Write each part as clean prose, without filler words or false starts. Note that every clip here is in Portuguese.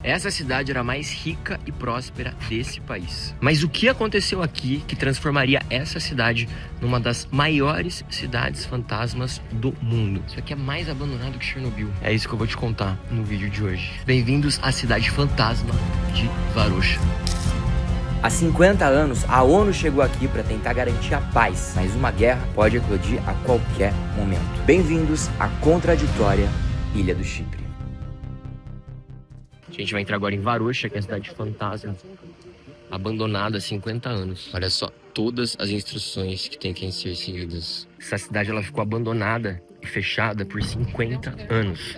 Essa cidade era a mais rica e próspera desse país. Mas o que aconteceu aqui que transformaria essa cidade numa das maiores cidades fantasmas do mundo? Isso aqui é mais abandonado que Chernobyl. É isso que eu vou te contar no vídeo de hoje. Bem-vindos à cidade fantasma de Varosha. Há 50 anos, a ONU chegou aqui para tentar garantir a paz, mas uma guerra pode eclodir a qualquer momento. Bem-vindos à contraditória Ilha do Chipre. A gente vai entrar agora em Varosha, que é a cidade fantasma, abandonada há 50 anos. Olha só todas as instruções que tem que ser seguidas. Essa cidade ela ficou abandonada e fechada por 50 anos.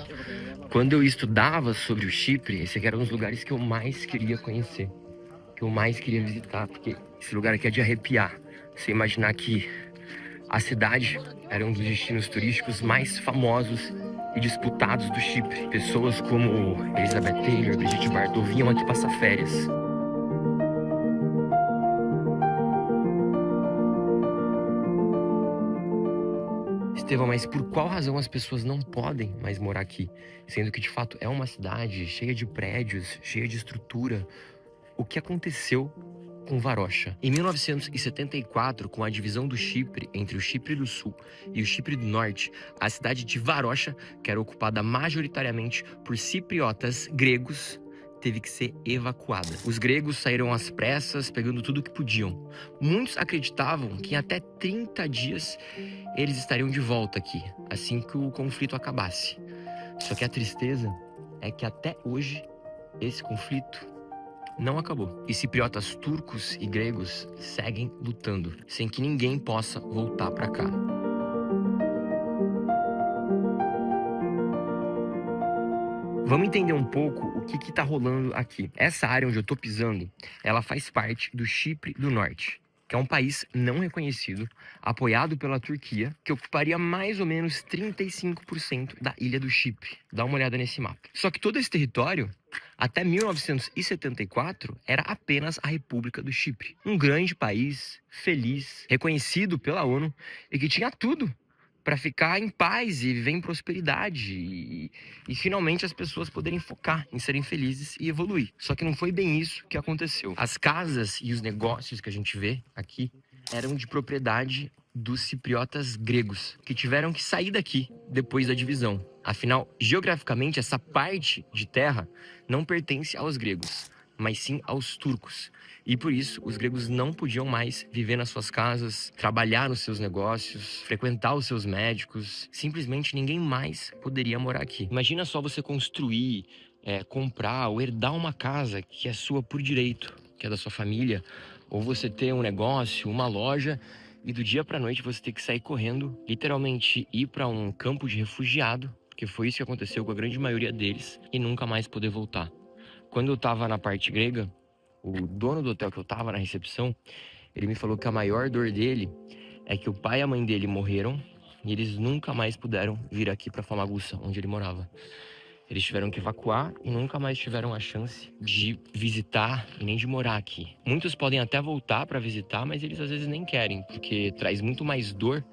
Quando eu estudava sobre o Chipre, esse aqui era um dos lugares que eu mais queria conhecer, que eu mais queria visitar, porque esse lugar aqui é de arrepiar. Você imaginar que a cidade era um dos destinos turísticos mais famosos e disputados do Chipre. Pessoas como Elizabeth Taylor, Brigitte Bardot vinham aqui passar férias. Estevão, mas por qual razão as pessoas não podem mais morar aqui? Sendo que de fato é uma cidade cheia de prédios, cheia de estrutura. O que aconteceu com Varosha? Em 1974, com a divisão do Chipre entre o Chipre do Sul e o Chipre do Norte, a cidade de Varosha, que era ocupada majoritariamente por cipriotas gregos, teve que ser evacuada. Os gregos saíram às pressas, pegando tudo o que podiam. Muitos acreditavam que em até 30 dias eles estariam de volta aqui, assim que o conflito acabasse. Só que a tristeza é que até hoje esse conflito não acabou. E cipriotas turcos e gregos seguem lutando, sem que ninguém possa voltar para cá. Vamos entender um pouco o que tá rolando aqui. Essa área onde eu tô pisando, ela faz parte do Chipre do Norte, que é um país não reconhecido, apoiado pela Turquia, que ocuparia mais ou menos 35% da ilha do Chipre. Dá uma olhada nesse mapa. Só que todo esse território, até 1974, era apenas a República do Chipre. Um grande país, feliz, reconhecido pela ONU e que tinha tudo para ficar em paz e viver em prosperidade e finalmente as pessoas poderem focar em serem felizes e evoluir. Só que não foi bem isso que aconteceu. As casas e os negócios que a gente vê aqui eram de propriedade dos cipriotas gregos, que tiveram que sair daqui depois da divisão. Afinal, geograficamente, essa parte de terra não pertence aos gregos, mas sim aos turcos. E por isso, os gregos não podiam mais viver nas suas casas, trabalhar nos seus negócios, frequentar os seus médicos. Simplesmente ninguém mais poderia morar aqui. Imagina só você construir, comprar ou herdar uma casa que é sua por direito, que é da sua família, ou você ter um negócio, uma loja, e do dia para noite você ter que sair correndo, literalmente ir para um campo de refugiado, porque foi isso que aconteceu com a grande maioria deles, e nunca mais poder voltar. Quando eu tava na parte grega, o dono do hotel que eu tava na recepção, ele me falou que a maior dor dele é que o pai e a mãe dele morreram e eles nunca mais puderam vir aqui pra Famagusta, onde ele morava. Eles tiveram que evacuar e nunca mais tiveram a chance de visitar e nem de morar aqui. Muitos podem até voltar pra visitar, mas eles às vezes nem querem, porque traz muito mais dor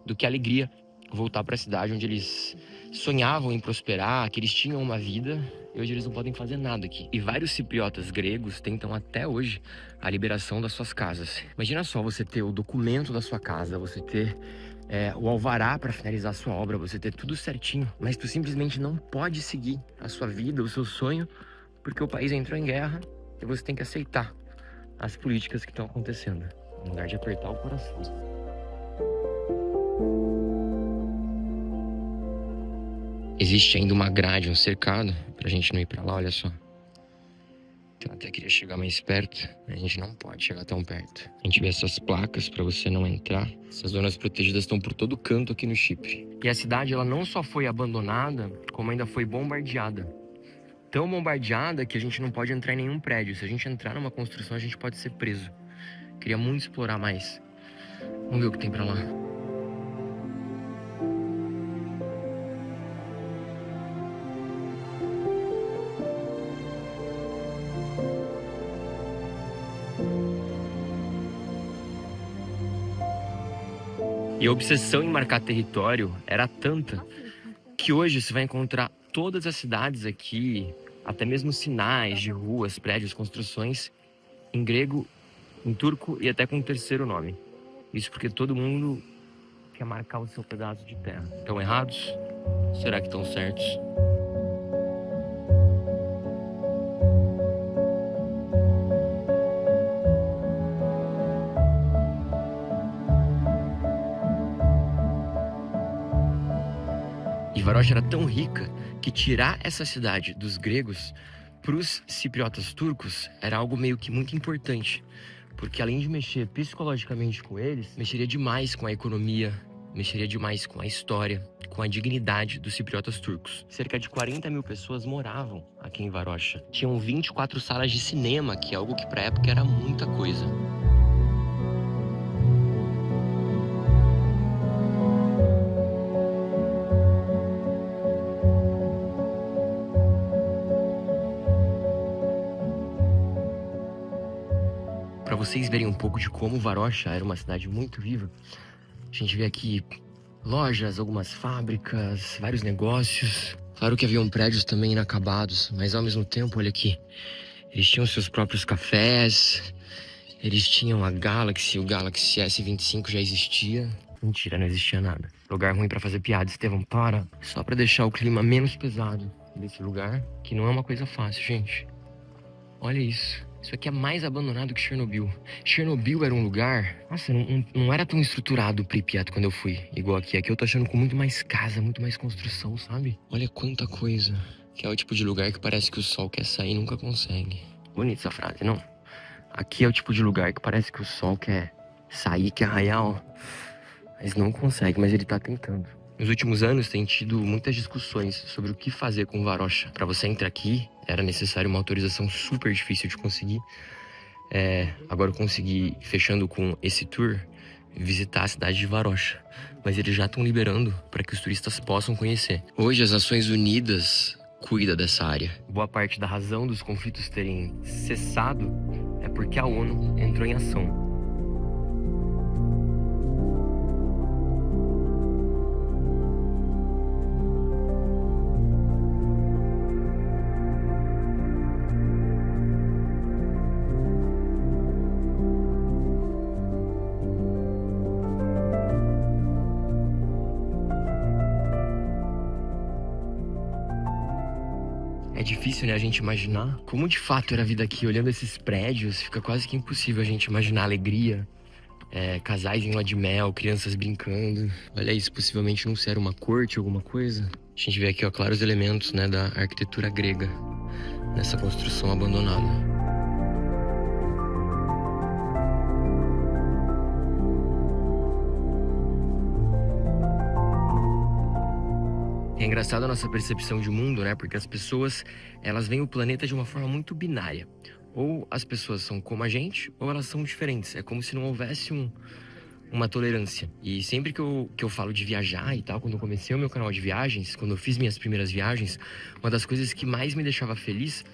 do que alegria voltar pra cidade onde eles sonhavam em prosperar, que eles tinham uma vida, e hoje eles não podem fazer nada aqui. E vários cipriotas gregos tentam até hoje a liberação das suas casas. Imagina só você ter o documento da sua casa, você ter o alvará para finalizar a sua obra, você ter tudo certinho, mas tu simplesmente não pode seguir a sua vida, o seu sonho, porque o país entrou em guerra e você tem que aceitar as políticas que estão acontecendo, em lugar de apertar o coração. Existe ainda uma grade, um cercado, pra gente não ir pra lá, olha só. Então eu até queria chegar mais perto, mas a gente não pode chegar tão perto. A gente vê essas placas pra você não entrar. Essas zonas protegidas estão por todo canto aqui no Chipre. E a cidade, ela não só foi abandonada, como ainda foi bombardeada. Tão bombardeada que a gente não pode entrar em nenhum prédio. Se a gente entrar numa construção, a gente pode ser preso. Queria muito explorar mais. Vamos ver o que tem pra lá. E a obsessão em marcar território era tanta que hoje você vai encontrar todas as cidades aqui Até mesmo sinais de ruas, prédios, construções em grego, em turco e até com um terceiro nome. Isso porque todo mundo quer marcar o seu pedaço de terra. Estão errados? Será que estão certos? E Varocha era tão rica que tirar essa cidade dos gregos para os cipriotas turcos era algo meio que muito importante. Porque além de mexer psicologicamente com eles, mexeria demais com a economia, mexeria demais com a história, com a dignidade dos cipriotas turcos. Cerca de 40 mil pessoas moravam aqui em Varocha. Tinham 24 salas de cinema, que é algo que para a época era muita coisa. Para vocês verem um pouco de como Varocha era uma cidade muito viva, a gente vê aqui lojas, algumas fábricas, vários negócios. Claro que haviam prédios também inacabados, mas ao mesmo tempo, olha aqui, eles tinham seus próprios cafés, eles tinham a Galaxy, o Galaxy S25 já existia. Mentira, não existia nada. Lugar ruim pra fazer piada, Estevão, para. Só pra deixar o clima menos pesado desse lugar, que não é uma coisa fácil, gente. Olha isso. Isso aqui é mais abandonado que Chernobyl. Chernobyl era um lugar... Nossa, não era tão estruturado o Pripyat quando eu fui. Igual aqui. Aqui eu tô achando com muito mais casa, muito mais construção, sabe? Olha quanta coisa. Que é o tipo de lugar que parece que o sol quer sair e nunca consegue. Bonita essa frase, não? Aqui é o tipo de lugar que parece que o sol quer sair, quer raiar, ó. Mas não consegue, mas ele tá tentando. Nos últimos anos tem tido muitas discussões sobre o que fazer com Varocha. Para você entrar aqui, era necessário uma autorização super difícil de conseguir. Agora eu consegui, fechando com esse tour, visitar a cidade de Varocha. Mas eles já estão liberando para que os turistas possam conhecer. Hoje as Nações Unidas cuidam dessa área. Boa parte da razão dos conflitos terem cessado é porque a ONU entrou em ação. É difícil, né, a gente imaginar como de fato era a vida aqui. Olhando esses prédios, fica quase que impossível a gente imaginar a alegria. Casais em lua de mel, crianças brincando. Olha isso, possivelmente não ser uma corte, alguma coisa. A gente vê aqui, ó, claros elementos, né, da arquitetura grega nessa construção abandonada. É engraçado a nossa percepção de mundo, né? Porque as pessoas, elas veem o planeta de uma forma muito binária. Ou as pessoas são como a gente, ou elas são diferentes. É como se não houvesse uma tolerância. E sempre que eu falo de viajar e tal, quando eu comecei o meu canal de viagens, quando eu fiz minhas primeiras viagens, uma das coisas que mais me deixava feliz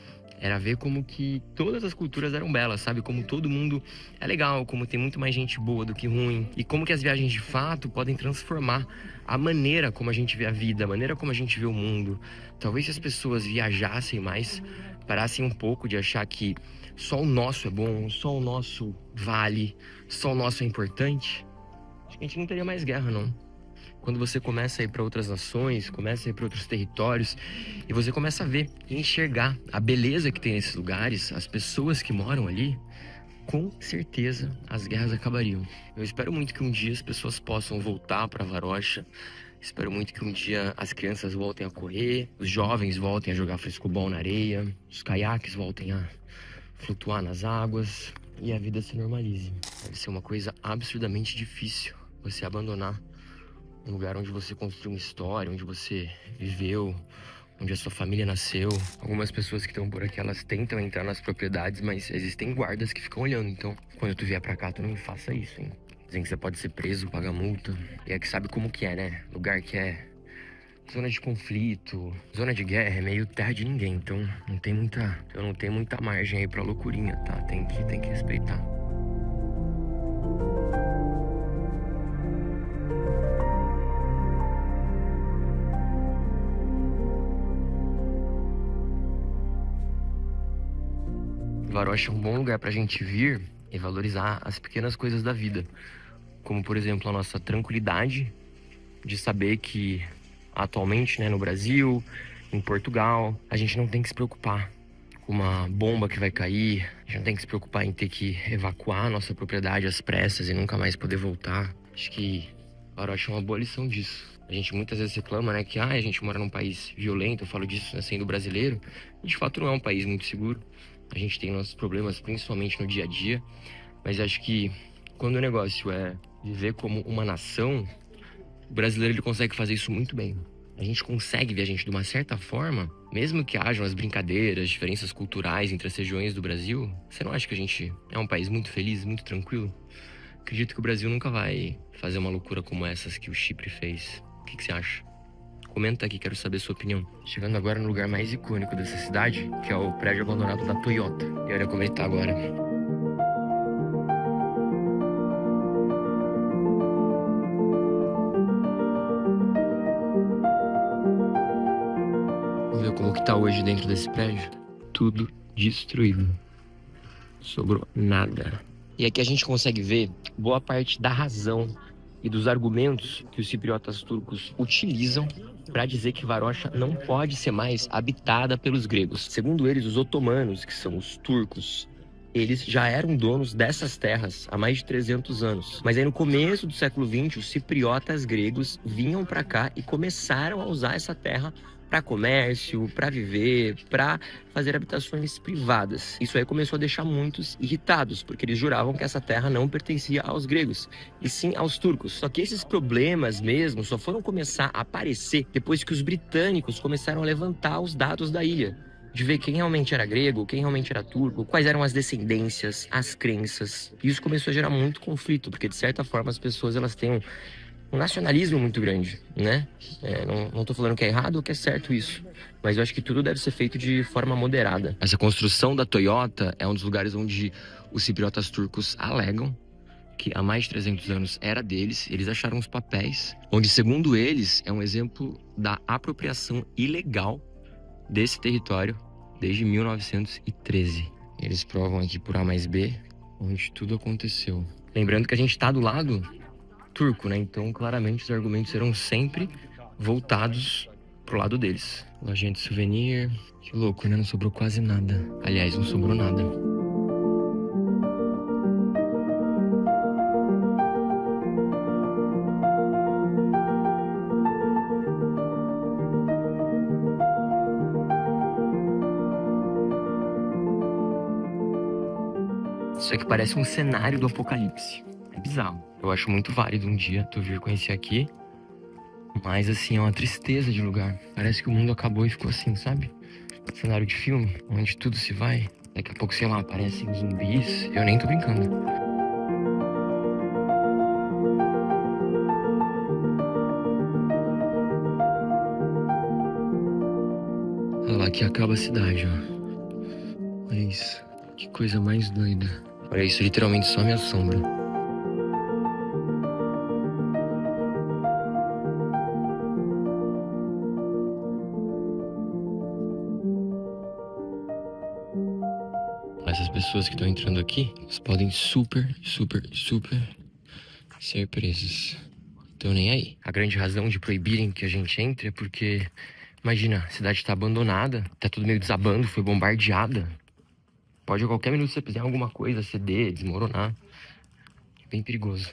era ver como que todas as culturas eram belas, sabe? Como todo mundo é legal, como tem muito mais gente boa do que ruim. E como que as viagens de fato podem transformar a maneira como a gente vê a vida, a maneira como a gente vê o mundo. Talvez se as pessoas viajassem mais, parassem um pouco de achar que só o nosso é bom, só o nosso vale, só o nosso é importante, acho que a gente não teria mais guerra, não. Quando você começa a ir para outras nações, começa a ir para outros territórios, e você começa a ver e enxergar a beleza que tem nesses lugares, as pessoas que moram ali, com certeza as guerras acabariam. Eu espero muito que um dia as pessoas possam voltar para Varocha. Espero muito que um dia as crianças voltem a correr, os jovens voltem a jogar frescobol na areia, os caiaques voltem a flutuar nas águas e a vida se normalize. Deve ser uma coisa absurdamente difícil você abandonar um lugar onde você construiu uma história, onde você viveu, onde a sua família nasceu. Algumas pessoas que estão por aqui, elas tentam entrar nas propriedades, mas existem guardas que ficam olhando. Então, quando tu vier pra cá, tu não faça isso, hein? Dizem que você pode ser preso, pagar multa. E é que sabe como que é, né? Lugar que é zona de conflito, zona de guerra, é meio terra de ninguém. Então, eu não tenho muita margem aí pra loucurinha, tá? Tem que respeitar. Varocha é um bom lugar pra gente vir e valorizar as pequenas coisas da vida. Como, por exemplo, a nossa tranquilidade de saber que atualmente, né, no Brasil, em Portugal, a gente não tem que se preocupar com uma bomba que vai cair, a gente não tem que se preocupar em ter que evacuar a nossa propriedade às pressas e nunca mais poder voltar. Acho que Varocha é uma boa lição disso. A gente muitas vezes reclama, né, que a gente mora num país violento, eu falo disso, né, sendo brasileiro. E de fato não é um país muito seguro. A gente tem nossos problemas, principalmente no dia a dia. Mas acho que quando o negócio é viver como uma nação, o brasileiro ele consegue fazer isso muito bem. A gente consegue ver a gente de uma certa forma, mesmo que hajam as brincadeiras, diferenças culturais entre as regiões do Brasil. Você não acha que a gente é um país muito feliz, muito tranquilo? Acredito que o Brasil nunca vai fazer uma loucura como essas que o Chipre fez. O que você acha? Comenta aqui, quero saber a sua opinião. Chegando agora no lugar mais icônico dessa cidade, que é o prédio abandonado da Toyota. E olha como ele tá agora. Vamos ver como que tá hoje dentro desse prédio. Tudo destruído. Sobrou nada. E aqui a gente consegue ver boa parte da razão e dos argumentos que os cipriotas turcos utilizam para dizer que Varocha não pode ser mais habitada pelos gregos. Segundo eles, os otomanos, que são os turcos, eles já eram donos dessas terras há mais de 300 anos. Mas aí no começo do século XX, os cipriotas gregos vinham para cá e começaram a usar essa terra para comércio, para viver, para fazer habitações privadas. Isso aí começou a deixar muitos irritados, porque eles juravam que essa terra não pertencia aos gregos, e sim aos turcos. Só que esses problemas mesmo só foram começar a aparecer depois que os britânicos começaram a levantar os dados da ilha, de ver quem realmente era grego, quem realmente era turco, quais eram as descendências, as crenças. E isso começou a gerar muito conflito, porque de certa forma as pessoas elas têm um nacionalismo muito grande, né? Não tô falando que é errado ou que é certo isso, mas eu acho que tudo deve ser feito de forma moderada. Essa construção da Toyota é um dos lugares onde os cipriotas turcos alegam que há mais de 300 anos era deles. Eles acharam os papéis, onde segundo eles é um exemplo da apropriação ilegal desse território desde 1913. Eles provam aqui por A mais B onde tudo aconteceu. Lembrando que a gente tá do lado turco, né? Então, claramente, os argumentos serão sempre voltados pro lado deles. Lojinha de souvenir. Que louco, né? Não sobrou quase nada. Aliás, não sobrou nada. Isso aqui parece um cenário do apocalipse. É bizarro. Eu acho muito válido um dia tu vir conhecer aqui. Mas assim, é uma tristeza de lugar. Parece que o mundo acabou e ficou assim, sabe? Cenário de filme, onde tudo se vai. Daqui a pouco, sei lá, aparecem zumbis. Eu nem tô brincando. Olha lá, aqui acaba a cidade, ó. Olha isso. Que coisa mais doida. Olha isso, literalmente só me assombra. Essas pessoas que estão entrando aqui, elas podem super ser presas. Então nem aí. A grande razão de proibirem que a gente entre é porque, imagina, a cidade tá abandonada, tá tudo meio desabando, foi bombardeada. Pode a qualquer minuto você fizer alguma coisa, ceder, desmoronar. É bem perigoso.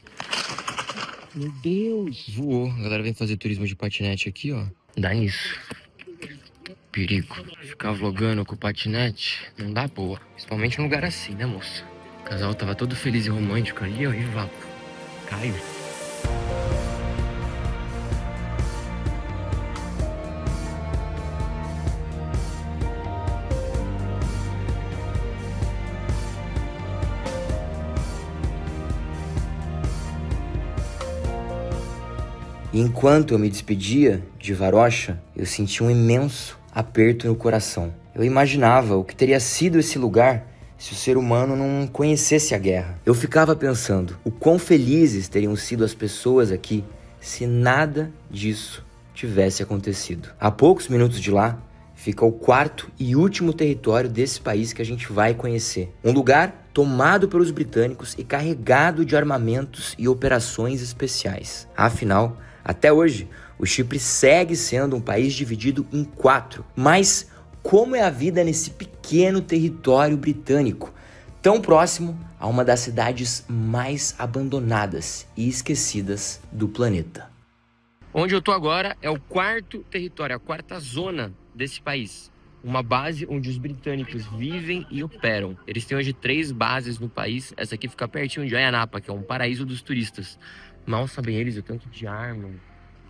Meu Deus! Voou. A galera vem fazer turismo de patinete aqui, ó. Dá nisso. Perigo. Ficar vlogando com o patinete não dá boa. Principalmente num lugar assim, né, moça? O casal tava todo feliz e romântico ali, ó, e vapo. Caiu. E enquanto eu me despedia de Varocha, eu senti um imenso aperto no coração. Eu imaginava o que teria sido esse lugar se o ser humano não conhecesse a guerra. Eu ficava pensando o quão felizes teriam sido as pessoas aqui se nada disso tivesse acontecido. A poucos minutos de lá, fica o quarto e último território desse país que a gente vai conhecer. Um lugar tomado pelos britânicos e carregado de armamentos e operações especiais. Afinal, até hoje, o Chipre segue sendo um país dividido em 4. Mas como é a vida nesse pequeno território britânico, tão próximo a uma das cidades mais abandonadas e esquecidas do planeta? Onde eu tô agora é o quarto território, a quarta zona desse país. Uma base onde os britânicos vivem e operam. Eles têm hoje 3 bases no país. Essa aqui fica pertinho de Aianapa, que é um paraíso dos turistas. Mal sabem eles o tanto de arma,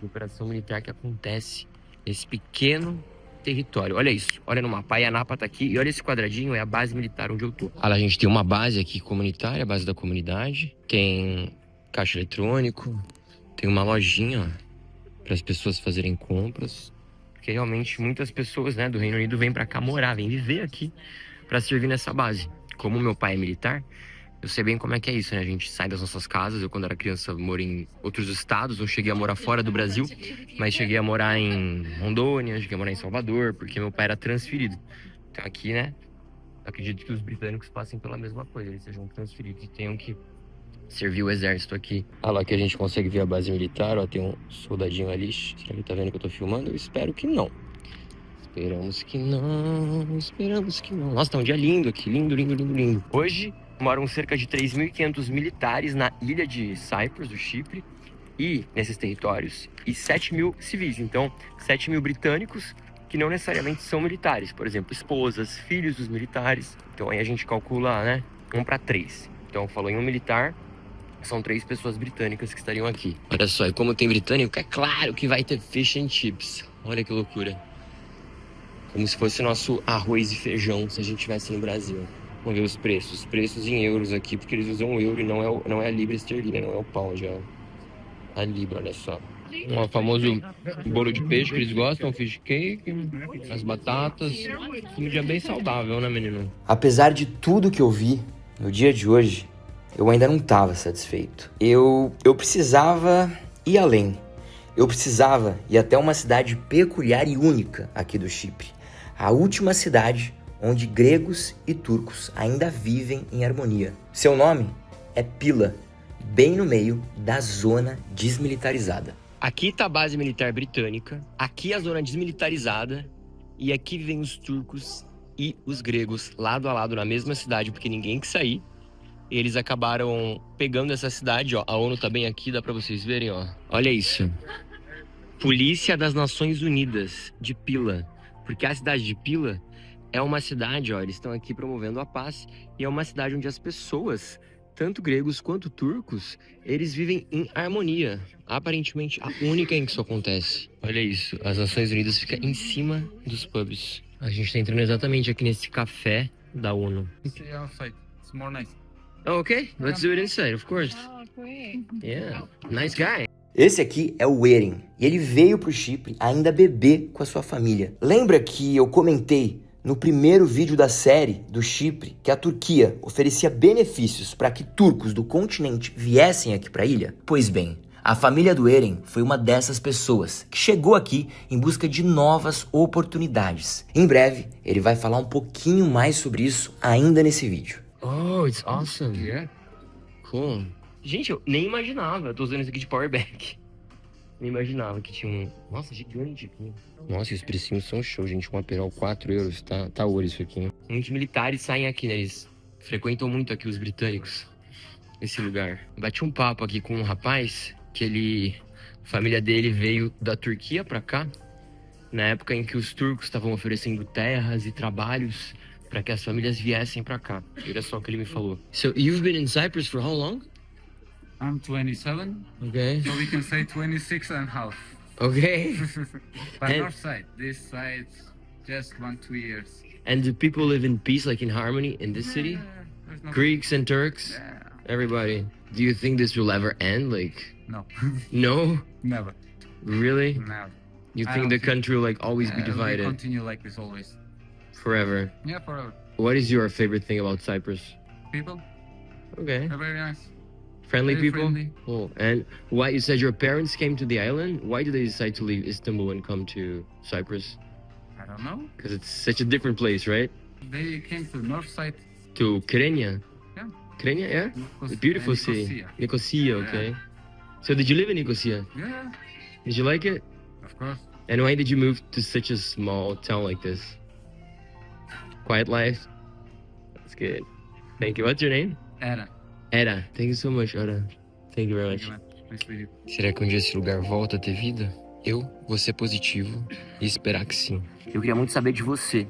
de operação militar que acontece nesse pequeno território. Olha isso, olha no mapa, Aianapa tá aqui e olha esse quadradinho, é a base militar onde eu tô. Olha, a gente tem uma base aqui comunitária, a base da comunidade. Tem caixa eletrônico, tem uma lojinha, ó, para as pessoas fazerem compras, porque realmente muitas pessoas, né, do Reino Unido vêm para cá morar, vêm viver aqui para servir nessa base. Como meu pai é militar, eu sei bem como é que é isso, né? A gente sai das nossas casas. Eu, quando era criança, morei em outros estados, não cheguei a morar fora do Brasil, mas cheguei a morar em Rondônia, cheguei a morar em Salvador, porque meu pai era transferido. Então aqui, né, acredito que os britânicos passem pela mesma coisa, eles sejam transferidos e tenham que servir o exército aqui. Ah, lá que a gente consegue ver a base militar, ó, tem um soldadinho ali. Será que ele tá vendo que eu tô filmando? Eu espero que não. Esperamos que não, esperamos que não. Nossa, tá um dia lindo aqui, lindo, lindo, lindo, lindo. Hoje moram cerca de 3.500 militares na ilha de Cyprus, do Chipre, e nesses territórios, e 7.000 civis. Então, 7.000 britânicos que não necessariamente são militares. Por exemplo, esposas, filhos dos militares. Então aí a gente calcula, né, 1 para 3. Então, falou em um militar, são 3 pessoas britânicas que estariam aqui. Olha só, e como tem britânico, é claro que vai ter fish and chips. Olha que loucura. Como se fosse nosso arroz e feijão se a gente estivesse no Brasil. Vamos ver os preços. Os preços em euros aqui, porque eles usam o euro e não é a libra esterlina, não é o pound, é a libra, olha só. O famoso bolo de peixe que eles gostam, fish cake, as batatas. Comida bem saudável, né, menino? Apesar de tudo que eu vi no dia de hoje, eu ainda não estava satisfeito. Eu precisava ir além. Eu precisava ir até uma cidade peculiar e única aqui do Chipre. A última cidade onde gregos e turcos ainda vivem em harmonia. Seu nome é Pila, bem no meio da zona desmilitarizada. Aqui está a base militar britânica, aqui a zona desmilitarizada, e aqui vem os turcos e os gregos lado a lado na mesma cidade, porque ninguém quis sair. Eles acabaram pegando essa cidade, ó. A ONU tá bem aqui, dá pra vocês verem, ó. Olha isso. Polícia das Nações Unidas de Pila. Porque a cidade de Pila é uma cidade, ó, eles estão aqui promovendo a paz, e é uma cidade onde as pessoas, tanto gregos quanto turcos, eles vivem em harmonia. Aparentemente, a única em que isso acontece. Olha isso, as Nações Unidas ficam em cima dos pubs. A gente tá entrando exatamente aqui nesse café da ONU. It's more nice. Oh, okay, let's do it inside, of course. Oh, great. Yeah, nice guy. Esse aqui é o Eren, e ele veio pro Chipre ainda bebê com a sua família. Lembra que eu comentei no primeiro vídeo da série do Chipre que a Turquia oferecia benefícios para que turcos do continente viessem aqui para a ilha? Pois bem, a família do Eren foi uma dessas pessoas que chegou aqui em busca de novas oportunidades. Em breve, ele vai falar um pouquinho mais sobre isso ainda nesse vídeo. Oh, it's awesome. Yeah. Cool. Gente, eu nem imaginava. Eu tô usando isso aqui de power bank. Nem imaginava que tinha um... Nossa, gigante aqui. Nossa, e os precinhos são show, gente. Um Aperol 4 euros. Tá ouro isso aqui, hein? Muitos militares saem aqui, né? Eles frequentam muito aqui os britânicos. Esse lugar. Bati um papo aqui com um rapaz que ele... A família dele veio da Turquia pra cá. Na época em que os turcos estavam oferecendo terras e trabalhos para que as famílias viessem para cá. E olha só o que ele me falou. So, you've been in Cyprus for how long? I'm 27, Okay. so we can say 26 and a half. Okay. But And- north side, this side, just 1-2 years. And do people live in peace, like in harmony in this city? There's no... Greeks and Turks? Yeah. Everybody. Do you think this will ever end? Like, No, no? never, Really? never. You I think don't the think- country will like always be We divided continue like this always. forever? Yeah, forever. What is your favorite thing about Cyprus? People, Okay. they're very nice. Friendly Very people? friendly. Cool. And why, you said your parents came to the island? Why did they decide to leave Istanbul and come to Cyprus? I don't don't know. Because it's such a different place, right? They came to north side. To Kyrenia. Yeah. Kyrenia, yeah? Nicosia. It's beautiful city. Nicosia. Nicosia, okay. So did you live in Nicosia? Yeah, Did you like it? of course. And why did you move to such a small town like this? Quiet life? That's good. Thank you. What's your name? Era. Era. Thank you so much, Era. Thank you very much. Nice to meet you. Será que um dia esse lugar volta a ter vida? Eu vou ser positivo e esperar que sim. Eu queria muito saber de você.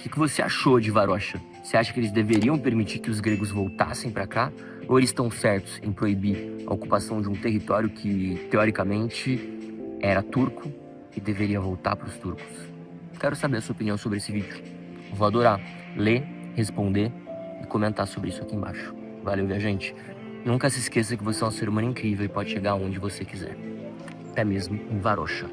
O que você achou de Varosha? Você acha que eles deveriam permitir que os gregos voltassem pra cá? Ou eles estão certos em proibir a ocupação de um território que, teoricamente, era turco e deveria voltar para os turcos? Quero saber a sua opinião sobre esse vídeo. Vou adorar ler, responder e comentar sobre isso aqui embaixo. Valeu, viajante. Nunca se esqueça que você é um ser humano incrível e pode chegar onde você quiser. Até mesmo em Varosha.